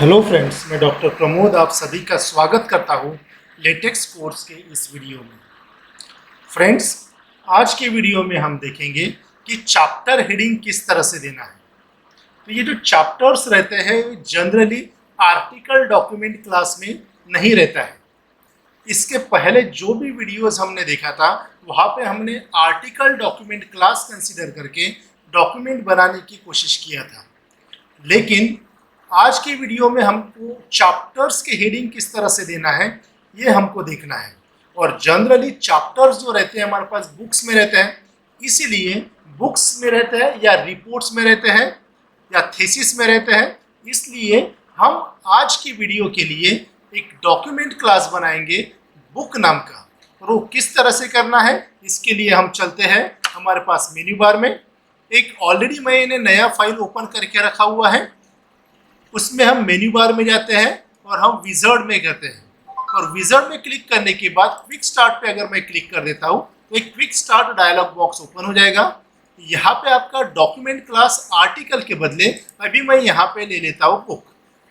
Hello friends, मैं doctor Pramod आप सभी का स्वागत करता हूं लेटेक्स कोर्स के इस वीडियो में। फ्रेंड्स, आज के वीडियो में हम देखेंगे कि चैप्टर हेडिंग किस तरह से देना है। तो ये जो चैप्टर्स रहते हैं जनरली आर्टिकल डॉक्यूमेंट क्लास में नहीं रहता है। इसके पहले जो भी वीडियोस हमने देखा था वहाँ पे हमने आर्टिकल डॉक्यूमेंट क्लास कंसीडर करके डॉक्यूमेंट बनाने की कोशिश किया था, लेकिन आज की वीडियो में हमको चैप्टर्स के हेडिंग किस तरह से देना है ये हमको देखना है। और जनरली चैप्टर्स जो रहते हैं हमारे पास बुक्स में रहते हैं, इसीलिए बुक्स में रहते हैं या रिपोर्ट्स में रहते हैं या थीसिस में रहते हैं, इसलिए हम आज की वीडियो के लिए एक डॉक्यूमेंट क्लास बनाएंगे बुक नाम का। और वो किस तरह से करना है इसके लिए हम चलते हैं हमारे पास मेन्यू बार में। एक ऑलरेडी मैंने नया फाइल ओपन करके रखा हुआ है, उसमें हम मेन्यू बार में जाते हैं और हम विज़ार्ड में करते हैं। और विज़ार्ड में क्लिक करने के बाद क्विक स्टार्ट पे अगर मैं क्लिक कर देता हूँ तो एक quick start dialog box open हो जाएगा। यहाँ पे आपका डॉक्यूमेंट क्लास आर्टिकल के बदले अभी मैं यहाँ पे ले लेता हूँ बुक।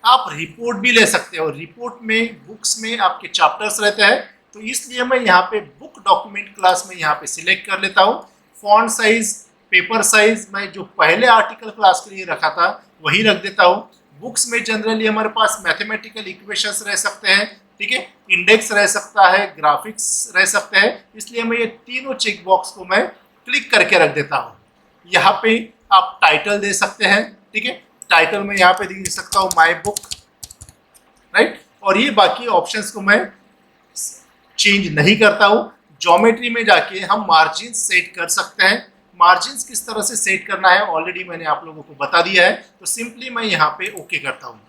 आप रिपोर्ट भी ले सकते हो, रिपोर्ट में बुक्स में आपके चैप्टर्स रहते हैं, तो इसलिए मैं यहाँ पे बुक डॉक्यूमेंट क्लास में यहाँ पे सिलेक्ट कर लेता हूँ। फॉन्ट साइज, पेपर साइज मैं जो पहले आर्टिकल क्लास के लिए रखा था वही रख देता हूँ। बुक्स में जनरली हमारे पास मैथमेटिकल इक्वेशंस रह सकते हैं, ठीक है, इंडेक्स रह सकता है, ग्राफिक्स रह सकते हैं, इसलिए मैं ये तीनों चेक बॉक्स को मैं क्लिक करके रख देता हूँ। यहाँ पे आप टाइटल दे सकते हैं, ठीक है, टाइटल में यहाँ पे दे सकता हूँ माई बुक, राइट। और ये बाकी ऑप्शंस को मैं चेंज नहीं करता हूँ। ज्योमेट्री में जाके हम मार्जिन सेट कर सकते हैं। मार्जिन्स किस तरह से सेट करना है ऑलरेडी मैंने आप लोगों को बता दिया है, तो सिंपली मैं यहाँ पे ओके करता हूँ।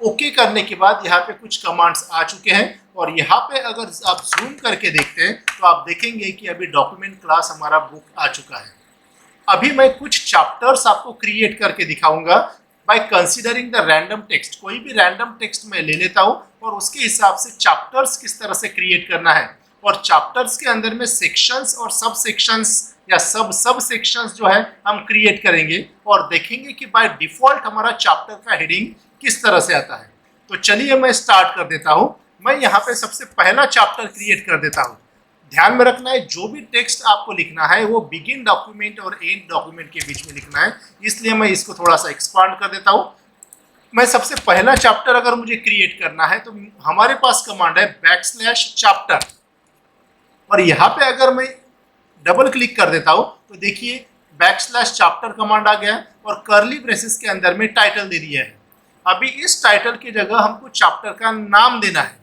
ओके करने के बाद यहाँ पे कुछ कमांड्स आ चुके हैं और यहाँ पे अगर आप जूम करके देखते हैं तो आप देखेंगे कि अभी डॉक्यूमेंट क्लास हमारा बुक आ चुका है। अभी मैं कुछ चैप्टर्स आपको क्रिएट करके दिखाऊंगा by considering the random text. कोई भी रैंडम टेक्स्ट मैं ले लेता हूँ और उसके हिसाब से चैप्टर्स किस तरह से क्रिएट करना है, और चैप्टर्स के अंदर में सेक्शंस और सब सेक्शंस या सब सेक्शंस जो है हम क्रिएट करेंगे और देखेंगे कि बाय डिफॉल्ट हमारा चैप्टर का हेडिंग किस तरह से आता है। तो चलिए मैं स्टार्ट कर देता हूं। मैं यहाँ पे सबसे पहला चैप्टर क्रिएट कर देता हूं। ध्यान में रखना है जो भी टेक्स्ट आपको लिखना है वो बिगिन डॉक्यूमेंट और एंड डॉक्यूमेंट के बीच में लिखना है, इसलिए मैं इसको थोड़ा सा एक्सपांड कर देता हूँ। मैं सबसे पहला चैप्टर अगर मुझे क्रिएट करना है तो हमारे पास कमांड है \चैप्टर, और यहाँ पे अगर मैं डबल क्लिक कर देता हूँ तो देखिए \चैप्टर कमांड आ गया और कर्ली ब्रेसेस के अंदर में टाइटल दे दिया है। अभी इस टाइटल की जगह हमको चैप्टर का नाम देना है।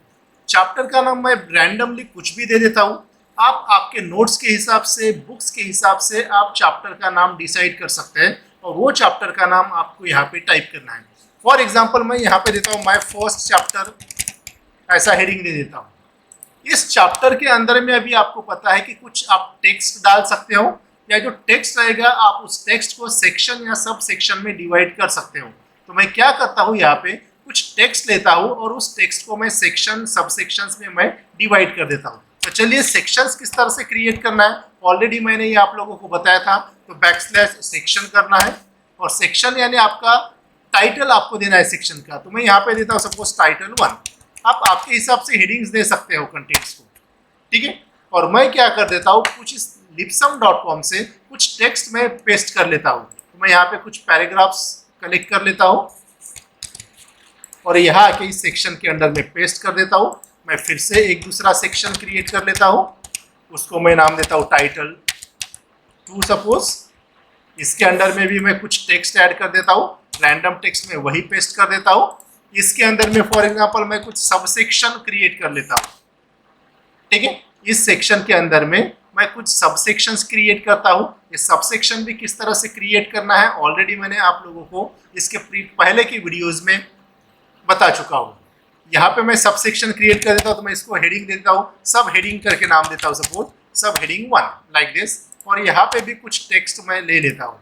चैप्टर का नाम मैं रैंडमली कुछ भी दे देता हूँ। आप आपके नोट्स के हिसाब से, बुक्स के हिसाब से आप चैप्टर का नाम डिसाइड कर सकते हैं और वो चैप्टर का नाम आपको यहाँ पे टाइप करना है। फॉर एग्जाम्पल मैं यहाँ पे देता हूँ माई फर्स्ट चैप्टर, ऐसा हेडिंग दे देता हूँ। इस चैप्टर के अंदर में अभी आपको पता है कि कुछ आप टेक्स्ट डाल सकते हो, या जो टेक्स्ट रहेगा आप उस टेक्स्ट को सेक्शन या सब सेक्शन में डिवाइड कर सकते हो। तो मैं क्या करता हूँ, यहाँ पे कुछ टेक्स्ट लेता हूँ और उस टेक्स्ट को मैं सेक्शन सब सेक्शंस में मैं डिवाइड कर देता हूँ। तो चलिए सेक्शंस किस तरह से क्रिएट करना है ऑलरेडी मैंने ये आप लोगों को बताया था। तो \सेक्शन करना है, और सेक्शन यानी आपका टाइटल आपको देना है सेक्शन का। तो मैं यहाँ पे देता हूँ सपोज टाइटल 1। आप आपके हिसाब से हेडिंग्स दे सकते हो कंटेंट्स को, ठीक है। और मैं क्या कर देता हूँ, कुछ इस lipsum.com से कुछ टेक्स्ट में पेस्ट कर लेता हूँ। तो मैं यहाँ पे कुछ पैराग्राफ्स कलेक्ट कर लेता हूँ और यहाँ आके इस सेक्शन के अंदर में पेस्ट कर देता हूँ। मैं फिर से एक दूसरा सेक्शन क्रिएट कर लेता हूँ, उसको मैं नाम देता हूँ टाइटल 2 सपोज। इसके अंदर में भी मैं कुछ टेक्स्ट ऐड कर देता हूँ, रैंडम टेक्स्ट में वही पेस्ट कर देता हूँ। इसके अंदर में फॉर एग्जांपल मैं कुछ सब सेक्शन क्रिएट कर लेता हूँ, ठीक है। इस सेक्शन के अंदर में मैं कुछ सब सेक्शंस क्रिएट करता हूँ। ये सब सेक्शन भी किस तरह से क्रिएट करना है ऑलरेडी मैंने आप लोगों को इसके पहले की वीडियोस में बता चुका हूँ। यहाँ पे मैं सब सेक्शन क्रिएट कर देता हूँ, तो मैं इसको हेडिंग देता हूँ, सब हेडिंग करके नाम देता हूँ सपोज सब हेडिंग 1 लाइक दिस। और यहाँ पे भी कुछ टेक्स्ट मैं ले लेता हूँ।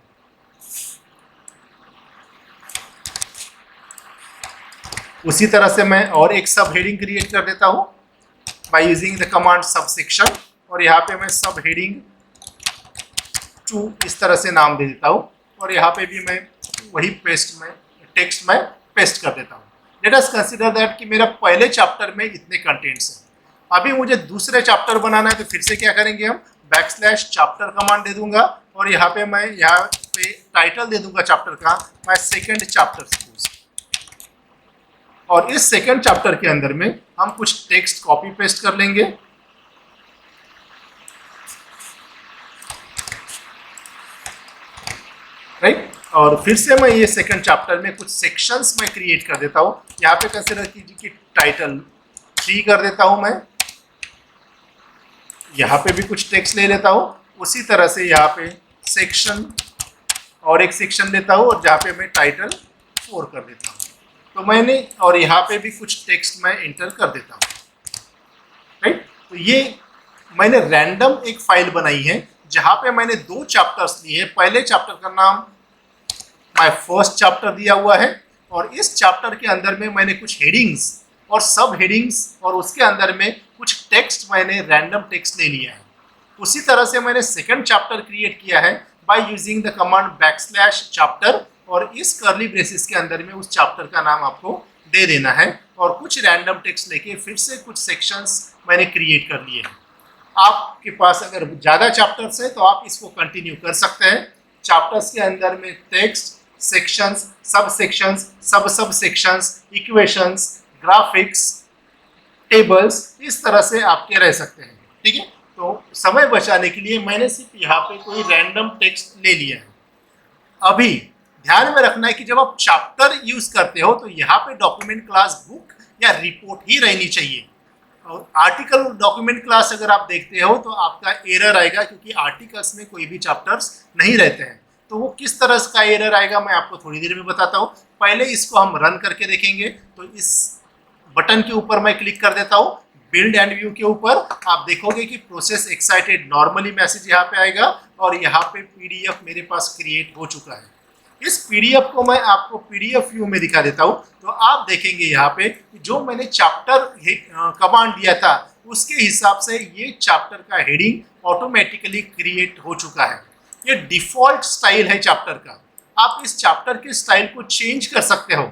उसी तरह से मैं और एक सब हेडिंग क्रिएट कर देता हूँ by using the command sub section, और यहाँ पे मैं सब हेडिंग 2 इस तरह से नाम दे देता हूँ। और यहाँ पे भी मैं वही टेक्स्ट में पेस्ट कर देता हूँ। लेट अस कंसीडर दैट कि मेरा पहले चैप्टर में इतने कंटेंट्स हैं। अभी मुझे दूसरे चैप्टर बनाना है, तो फिर से क्या करेंगे हम, बैकस्लैश चैप्टर कमांड दे दूंगा और यहाँ पे मैं यहाँ पे टाइटल दे दूंगा चैप्टर का, मैं सेकंड चैप्टर सपोज। और इस सेकंड चैप्टर के अंदर में हम कुछ टेक्स्ट कॉपी पेस्ट कर लेंगे, राइट। और फिर से मैं ये सेकंड चैप्टर में कुछ सेक्शंस मैं क्रिएट कर देता हूँ। यहाँ पे कंसिडर कीजिए कि टाइटल 3 कर देता हूँ मैं, यहाँ पे भी कुछ टेक्स्ट ले लेता हूँ। उसी तरह से यहाँ पे सेक्शन और एक सेक्शन लेता हूँ और जहाँ पे मैं टाइटल 4 कर देता हूँ। तो मैंने और यहाँ पे भी कुछ टेक्स्ट मैं एंटर कर देता हूँ, राइट। तो ये मैंने रैंडम एक फाइल बनाई है जहाँ पे मैंने 2 चैप्टर्स लिए हैं। पहले चैप्टर का नाम माय फर्स्ट चैप्टर दिया हुआ है और इस चैप्टर के अंदर में मैंने कुछ हेडिंग्स और सब हेडिंग्स और उसके अंदर में कुछ टेक्स्ट मैंने रैंडम टेक्स्ट ले लिया है। उसी तरह से मैंने सेकंड चैप्टर क्रिएट किया है by using the command backslash chapter और इस कर्ली ब्रेसेस के अंदर में उस चैप्टर का नाम आपको दे देना है और कुछ रैंडम टेक्स्ट लेके फिर से कुछ सेक्शंस मैंने क्रिएट कर लिए हैं। आपके पास अगर ज़्यादा चैप्टर्स है तो आप इसको कंटिन्यू कर सकते हैं। चैप्टर्स के अंदर में टेक्स्ट, सेक्शंस, सब सेक्शंस, इक्वेशंस, ग्राफिक्स, टेबल्स, इस तरह से आपके रह सकते हैं, ठीक है। तो समय बचाने के लिए मैंने सिर्फ यहाँ पे कोई रैंडम टेक्स्ट ले लिया है। अभी ध्यान में रखना है कि जब आप चैप्टर यूज करते हो तो यहाँ पे डॉक्यूमेंट क्लास बुक या रिपोर्ट ही रहनी चाहिए। और आर्टिकल डॉक्यूमेंट क्लास अगर आप देखते हो तो आपका एरर आएगा, क्योंकि आर्टिकल्स में कोई भी चैप्टर्स नहीं रहते हैं। तो वो किस तरह का एरर आएगा मैं आपको थोड़ी देर में बताता हूँ। पहले इसको हम रन करके देखेंगे। तो इस बटन के ऊपर मैं क्लिक कर देता हूँ, बिल्ड एंड व्यू के ऊपर। आप देखोगे कि प्रोसेस एक्साइटेड नॉर्मली मैसेज यहाँ पे आएगा और यहाँ पे पीडीएफ मेरे पास क्रिएट हो चुका है। इस पीडीएफ को मैं आपको पीडीएफ व्यू में दिखा देता हूँ। तो आप देखेंगे यहाँ पे जो मैंने चैप्टर कमांड दिया था उसके हिसाब से ये चैप्टर का हेडिंग ऑटोमेटिकली क्रिएट हो चुका है। ये डिफॉल्ट स्टाइल है चैप्टर का। आप इस चैप्टर के स्टाइल को चेंज कर सकते हो।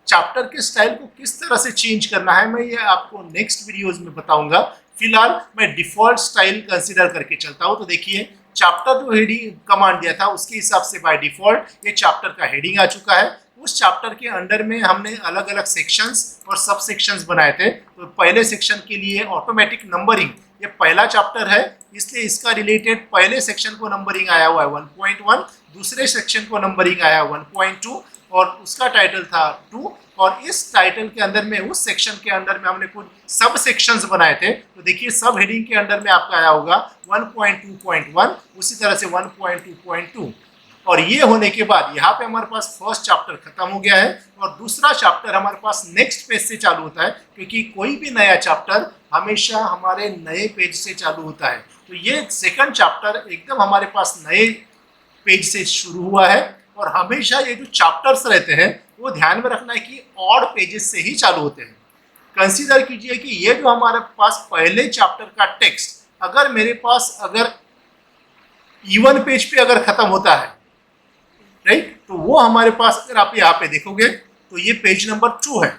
चैप्टर के स्टाइल को किस तरह से चेंज करना है मैं ये आपको नेक्स्ट वीडियोज में बताऊंगा। फिलहाल मैं डिफॉल्ट स्टाइल कंसीडर करके चलता हूँ। तो देखिए चैप्टर जो हेडिंग कमांड दिया था उसके हिसाब से बाय डिफॉल्ट ये चैप्टर का हेडिंग आ चुका है। उस चैप्टर के अंडर में हमने अलग अलग सेक्शंस और सब सेक्शंस बनाए थे। तो पहले सेक्शन के लिए ऑटोमेटिक नंबरिंग, ये पहला चैप्टर है इसलिए इसका रिलेटेड पहले सेक्शन को नंबरिंग आया हुआ है 1.1, दूसरे सेक्शन को नंबरिंग आया 1.2 और उसका टाइटल था 2। और इस टाइटल के अंदर में उस सेक्शन के अंदर में हमने कुछ सब सेक्शंस बनाए थे। तो देखिए सब हेडिंग के अंदर में आपका आया होगा 1.2.1, उसी तरह से 1.2.2। और ये होने के बाद यहाँ पे हमारे पास फर्स्ट चैप्टर खत्म हो गया है और दूसरा चैप्टर हमारे पास नेक्स्ट पेज से चालू होता है, क्योंकि कोई भी नया चैप्टर हमेशा हमारे नए पेज से चालू होता है। तो ये सेकंड चैप्टर एकदम हमारे पास नए पेज से शुरू हुआ है और हमेशा ये जो चैप्टर्स रहते हैं वो ध्यान में रखना है कि ऑड पेजेस से ही चालू होते हैं। कंसीडर कीजिए कि ये जो हमारे पास पहले चैप्टर का टेक्स्ट अगर मेरे पास अगर इवन पेज पे अगर खत्म होता है, राइट, तो वो हमारे पास अगर आप यहाँ पे देखोगे तो ये पेज नंबर 2 है।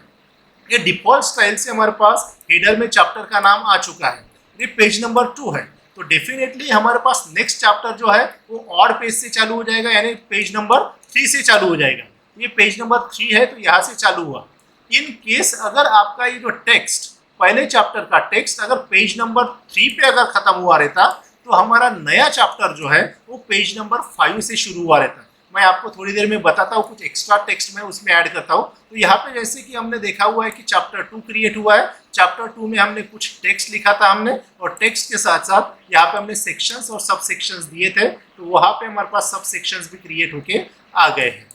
ये डिफॉल्ट स्टाइल से हमारे पास हेडर में चैप्टर का नाम आ चुका है, ये पेज नंबर 2 है। तो डेफिनेटली हमारे पास नेक्स्ट चैप्टर जो है वो ऑड पेज से चालू हो जाएगा, यानी पेज नंबर 3 से चालू हो जाएगा। ये पेज नंबर 3 है तो यहाँ से चालू हुआ। इन केस अगर आपका ये जो टेक्स्ट पहले चैप्टर का टेक्स्ट अगर पेज नंबर 3 पे अगर खत्म हुआ रहता तो हमारा नया चैप्टर जो है वो पेज नंबर 5 से शुरू हुआ रहता। मैं आपको थोड़ी देर में बताता हूँ, कुछ एक्स्ट्रा टेक्स्ट मैं उसमें ऐड करता हूँ। तो यहाँ पे जैसे कि हमने देखा हुआ है कि चैप्टर 2 क्रिएट हुआ है। चैप्टर 2 में हमने कुछ टेक्स्ट लिखा था हमने, और टेक्स्ट के साथ साथ यहाँ पे हमने सेक्शंस और सब सेक्शंस दिए थे। तो वहाँ पे हमारे पास सब सेक्शंस भी क्रिएट होके आ गए हैं,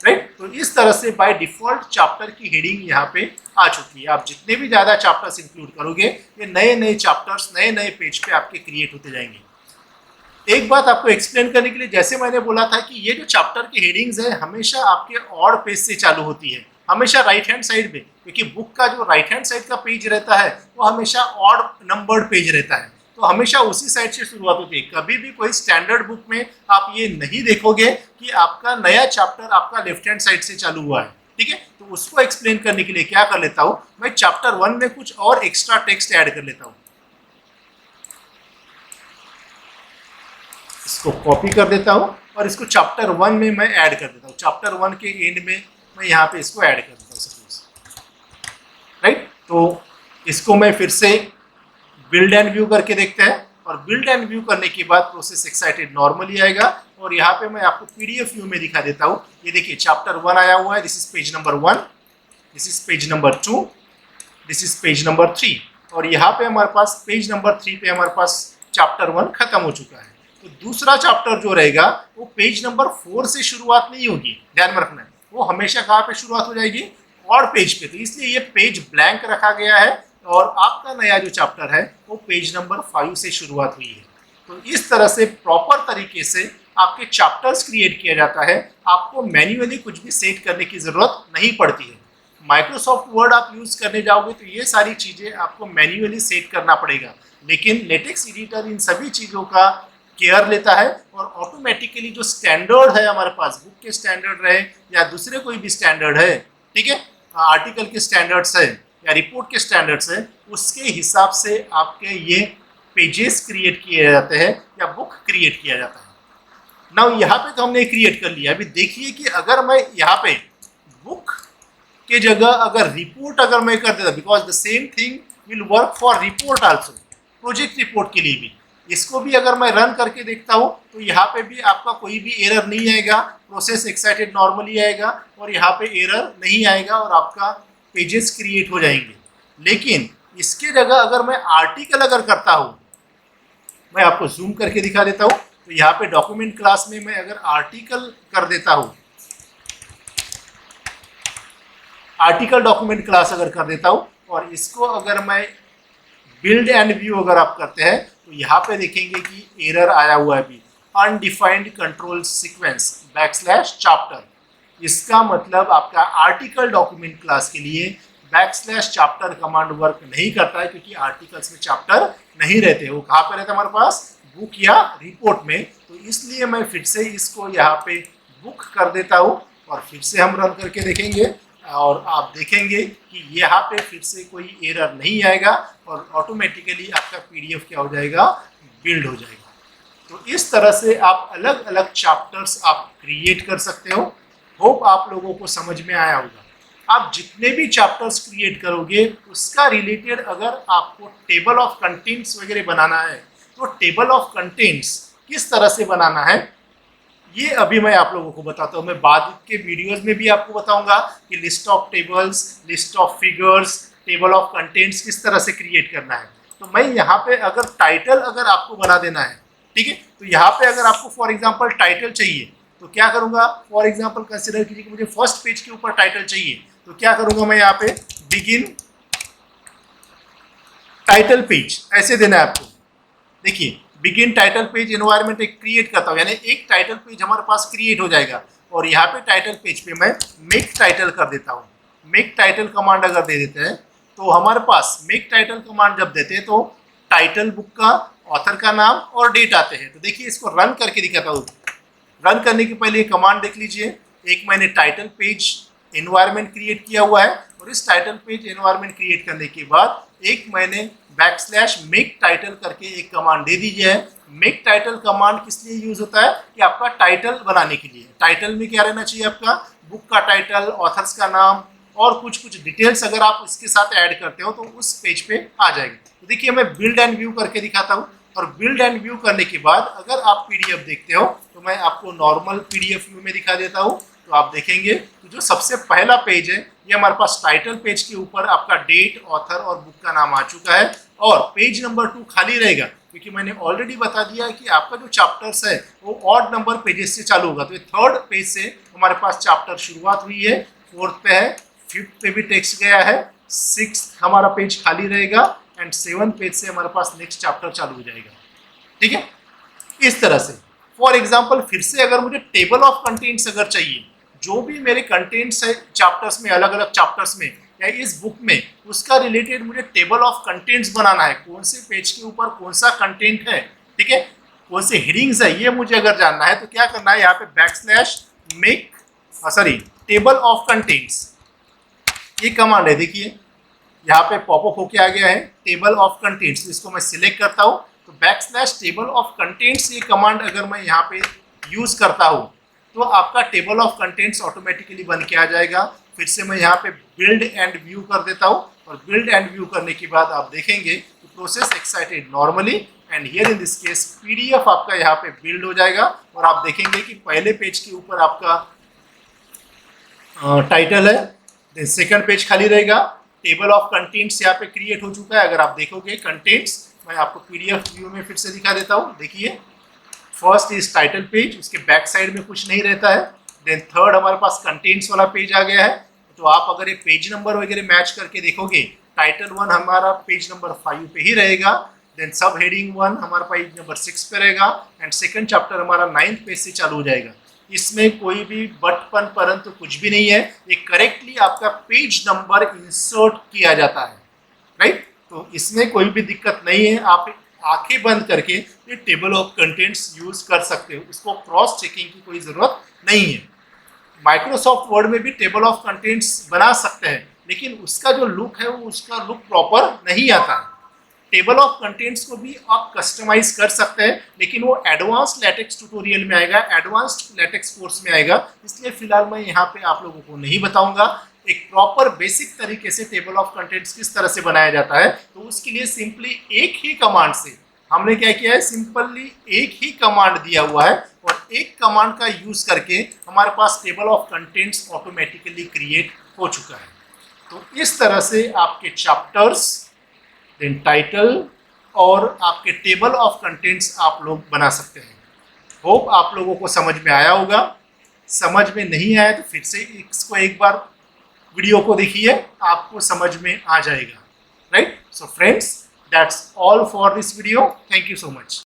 राइट। तो इस तरह से बाय डिफॉल्ट चैप्टर की हेडिंग यहाँ पे आ चुकी है। आप जितने भी ज़्यादा चैप्टर्स इंक्लूड करोगे ये नए नए चैप्टर्स नए नए पेज पे आपके क्रिएट होते जाएंगे। एक बात आपको एक्सप्लेन करने के लिए, जैसे मैंने बोला था कि ये जो चैप्टर की हेडिंग्स है हमेशा आपके ऑड पेज से चालू होती है, हमेशा राइट हैंड साइड पे, क्योंकि बुक का जो राइट हैंड साइड का पेज रहता है वो हमेशा ऑड नंबर्ड पेज रहता है। तो हमेशा उसी साइड से शुरुआत होती है। कभी भी कोई स्टैंडर्ड बुक में आप ये नहीं देखोगे कि आपका नया चैप्टर आपका लेफ्ट हैंड साइड से चालू हुआ है, ठीक है। तो उसको एक्सप्लेन करने के लिए क्या कर लेता हूं, मैं चैप्टर 1 में कुछ और एक्स्ट्रा टेक्स्ट ऐड कर लेता हूं। इसको कॉपी कर देता हूं और इसको चैप्टर 1 में मैं ऐड कर देता हूं। चैप्टर 1 के एंड में मैं यहाँ पे इसको ऐड कर देता हूं सपोज, राइट। तो इसको मैं फिर से बिल्ड एंड व्यू करके देखते हैं, और बिल्ड एंड व्यू करने के बाद प्रोसेस एक्साइटेड नॉर्मली आएगा, और यहाँ पे मैं आपको पीडीएफ व्यू में दिखा देता हूँ। ये देखिए चैप्टर 1 आया हुआ है, this is page number 1, this is page number 2, this is page number 3, और यहाँ पे हमारे पास पेज नंबर 3 पे हमारे पास चैप्टर 1 खत्म हो चुका है। तो दूसरा चैप्टर जो रहेगा वो पेज नंबर 4 से शुरुआत नहीं होगी, ध्यान में रखना है। वो हमेशा कहाँ पे शुरुआत हो जाएगी, और पेज पे। तो इसलिए ये पेज ब्लैंक रखा गया है, और आपका नया जो चैप्टर है वो पेज नंबर 5 से शुरुआत हुई है। तो इस तरह से प्रॉपर तरीके से आपके चैप्टर्स क्रिएट किया जाता है, आपको मैन्युअली कुछ भी सेट करने की जरूरत नहीं पड़ती है। माइक्रोसॉफ्ट वर्ड आप यूज करने जाओगे तो ये सारी चीजें आपको मैन्युअली सेट करना पड़ेगा, लेकिन लेटेक्स एडिटर इन सभी चीजों का केयर लेता है, और ऑटोमेटिकली जो स्टैंडर्ड है हमारे पास, बुक के स्टैंडर्ड रहे या दूसरे कोई भी स्टैंडर्ड है, ठीक है, आर्टिकल के स्टैंडर्ड्स है या रिपोर्ट के स्टैंडर्ड्स है, उसके हिसाब से आपके ये पेजेस क्रिएट किए जाते हैं या बुक क्रिएट किया जाता है। नाउ यहाँ पे तो हमने क्रिएट कर लिया। अभी देखिए कि अगर मैं यहाँ पे बुक के जगह अगर रिपोर्ट अगर मैं कर देता, because the same thing will work for report also, project report के लिए भी। इसको भी अगर मैं रन करके देखता हूँ तो यहाँ पे भी आपका कोई भी एरर नहीं आएगा, प्रोसेस एक्साइटेड नॉर्मली आएगा, और यहाँ पे एरर नहीं आएगा, और आपका पेजेस क्रिएट हो जाएंगे। लेकिन इसके जगह अगर मैं आर्टिकल अगर करता हूँ, मैं आपको जूम करके दिखा देता हूँ, तो यहाँ पे डॉक्यूमेंट क्लास में मैं अगर आर्टिकल कर देता हूँ, आर्टिकल डॉक्यूमेंट क्लास अगर कर देता हूँ, और इसको अगर मैं बिल्ड एंड व्यू अगर आप करते हैं तो यहाँ पे देखेंगे कि एरर आया हुआ है अभी, अनडिफाइंड कंट्रोल सीक्वेंस \चैप्टर। इसका मतलब आपका आर्टिकल डॉक्यूमेंट क्लास के लिए \चैप्टर कमांड वर्क नहीं करता है, क्योंकि आर्टिकल्स में चैप्टर नहीं रहते। वो कहाँ पे रहता है हमारे पास, बुक या रिपोर्ट में। तो इसलिए मैं फिर से इसको यहाँ पे बुक कर देता हूँ, और फिर से हम रन करके देखेंगे, और आप देखेंगे कि यहाँ पे फिर से कोई एरर नहीं आएगा, और ऑटोमेटिकली आपका पीडीएफ क्या हो जाएगा, बिल्ड हो जाएगा। तो इस तरह से आप अलग अलग चैप्टर्स आप क्रिएट कर सकते हो। होप आप लोगों को समझ में आया होगा। आप जितने भी चैप्टर्स क्रिएट करोगे उसका रिलेटेड अगर आपको टेबल ऑफ कंटेंट्स वगैरह बनाना है, तो टेबल ऑफ कंटेंट्स किस तरह से बनाना है ये अभी मैं आप लोगों को बताता हूँ। मैं बाद के वीडियोस में भी आपको बताऊंगा कि list of tables, list of figures, table of contents किस तरह से क्रिएट करना है। तो मैं यहाँ पे अगर टाइटल अगर आपको बना देना है, ठीक है, तो यहाँ पे अगर आपको फॉर एग्जांपल टाइटल चाहिए तो क्या करूँगा, फॉर एग्जांपल कंसिडर कीजिए कि मुझे फर्स्ट पेज के ऊपर टाइटल चाहिए, तो क्या करूँगा मैं यहाँ पे बिगिन टाइटल पेज ऐसे देना है आपको। देखिए बिगिन टाइटल पेज एनवायरनमेंट एक क्रिएट करता हूँ, यानी एक टाइटल पेज हमारे पास क्रिएट हो जाएगा, और यहाँ पे टाइटल पेज पे मैं मेक टाइटल कर देता हूँ। मेक टाइटल कमांड अगर दे देते हैं तो हमारे पास मेक टाइटल कमांड जब देते हैं तो टाइटल बुक का, ऑथर का नाम और डेट आते हैं। तो देखिए इसको रन करके दिखाता हूँ। रन करने के पहले ये कमांड देख लीजिए। एक मैंने टाइटल पेज एनवायरनमेंट क्रिएट किया हुआ है, और इस टाइटल पेज एनवायरनमेंट क्रिएट करने के बाद एक मैंने \मेक टाइटल करके एक कमांड दे दीजिए है। मेक टाइटल कमांड किस लिए यूज होता है कि आपका टाइटल बनाने के लिए। टाइटल में क्या रहना चाहिए, आपका बुक का टाइटल, ऑथर्स का नाम और कुछ डिटेल्स अगर आप इसके साथ ऐड करते हो तो उस पेज पे आ जाएगी। तो देखिए मैं बिल्ड एंड व्यू करके दिखाता हूँ, और बिल्ड एंड व्यू करने के बाद अगर आप पीडीएफ देखते हो तो मैं आपको नॉर्मल पीडीएफ व्यू में दिखा देता हूँ। तो आप देखेंगे तो जो सबसे पहला पेज है ये हमारे पास टाइटल पेज के ऊपर आपका डेट, ऑथर और बुक का नाम आ चुका है, और पेज नंबर 2 खाली रहेगा, क्योंकि मैंने ऑलरेडी बता दिया है कि आपका जो चैप्टर्स है वो ऑड नंबर पेजेस से चालू होगा। तो ये थर्ड पेज से हमारे पास चैप्टर शुरुआत हुई है, फोर्थ पे है, फिफ्थ पे भी टेक्स्ट गया है, सिक्स्थ हमारा पेज खाली रहेगा, एंड सेवंथ पेज से हमारे पास नेक्स्ट चैप्टर चालू हो जाएगा। ठीक है, इस तरह से। फॉर एग्जाम्पल फिर से अगर मुझे टेबल ऑफ कंटेंट्स अगर चाहिए, जो भी मेरे कंटेंट्स है चैप्टर्स में, अलग अलग चैप्टर्स में या इस बुक में, उसका रिलेटेड मुझे टेबल ऑफ कंटेंट्स बनाना है। कौन से पेज के ऊपर कौन सा कंटेंट है, ठीक है, कौन से हेडिंग्स है, ये मुझे अगर जानना है तो क्या करना है, यहाँ पे \मेक टेबल ऑफ कंटेंट्स, ये कमांड है, देखिए यहाँ पे पॉपअप होके आ गया है टेबल ऑफ कंटेंट्स। इसको मैं सिलेक्ट करता हूँ तो बैकस्लैश टेबल ऑफ कंटेंट्स ये कमांड अगर मैं यहाँ पे यूज करता हूँ तो आपका टेबल ऑफ कंटेंट्स ऑटोमेटिकली बन के आ जाएगा। फिर से मैं यहाँ पे बिल्ड एंड व्यू कर देता हूँ और बिल्ड एंड व्यू करने के बाद आप देखेंगे कि process excited normally and here in this case PDF आपका यहाँ पे बिल्ड हो जाएगा और आप देखेंगे कि पहले पेज के ऊपर आपका टाइटल है, देन सेकंड पेज खाली रहेगा। टेबल ऑफ कंटेंट्स यहाँ पे क्रिएट हो चुका है। अगर आप देखोगे कंटेंट्स, मैं आपको पीडीएफ व्यू में फिर से दिखा देता हूँ। देखिए फर्स्ट इज टाइटल पेज, उसके बैक साइड में कुछ नहीं रहता है। देन थर्ड हमारे पास कंटेंट्स वाला पेज आ गया है। तो आप अगर ये पेज नंबर वगैरह मैच करके देखोगे, टाइटल 1 हमारा पेज नंबर 5 पे ही रहेगा, देन सब हेडिंग 1 हमारा पेज नंबर 6 पे रहेगा एंड सेकंड चैप्टर हमारा 9th पेज से चालू हो जाएगा। इसमें कोई भी बटपन परंतु कुछ भी नहीं है, ये करेक्टली आपका पेज नंबर इंसर्ट किया जाता है, राइट। तो इसमें कोई भी दिक्कत नहीं है, आप आंखें बंद करके ये टेबल ऑफ कंटेंट्स यूज कर सकते हो, इसको क्रॉस चेकिंग की कोई ज़रूरत नहीं है। माइक्रोसॉफ्ट वर्ड में भी टेबल ऑफ कंटेंट्स बना सकते हैं, लेकिन उसका जो लुक है वो उसका लुक प्रॉपर नहीं आता है। टेबल ऑफ कंटेंट्स को भी आप कस्टमाइज कर सकते हैं, लेकिन वो एडवांस्ड लेटेक्स ट्यूटोरियल में आएगा, एडवांस्ड लेटेक्स कोर्स में आएगा, इसलिए फिलहाल मैं यहाँ पे आप लोगों को नहीं बताऊंगा। एक प्रॉपर बेसिक तरीके से टेबल ऑफ कंटेंट्स किस तरह से बनाया जाता है, तो उसके लिए सिंपली एक ही कमांड से हमने क्या किया है, सिंपली एक ही कमांड दिया हुआ है और एक कमांड का यूज करके हमारे पास table of contents automatically create हो चुका है। तो इस तरह से आपके चैप्टर्स, देन टाइटल और आपके टेबल ऑफ कंटेंट्स आप लोग बना सकते हैं। होप आप लोगों को समझ में आया होगा। समझ में नहीं आया तो फिर से इसको एक बार वीडियो को देखिए, आपको समझ में आ जाएगा, right. So friends, that's all for this video. Thank you so much.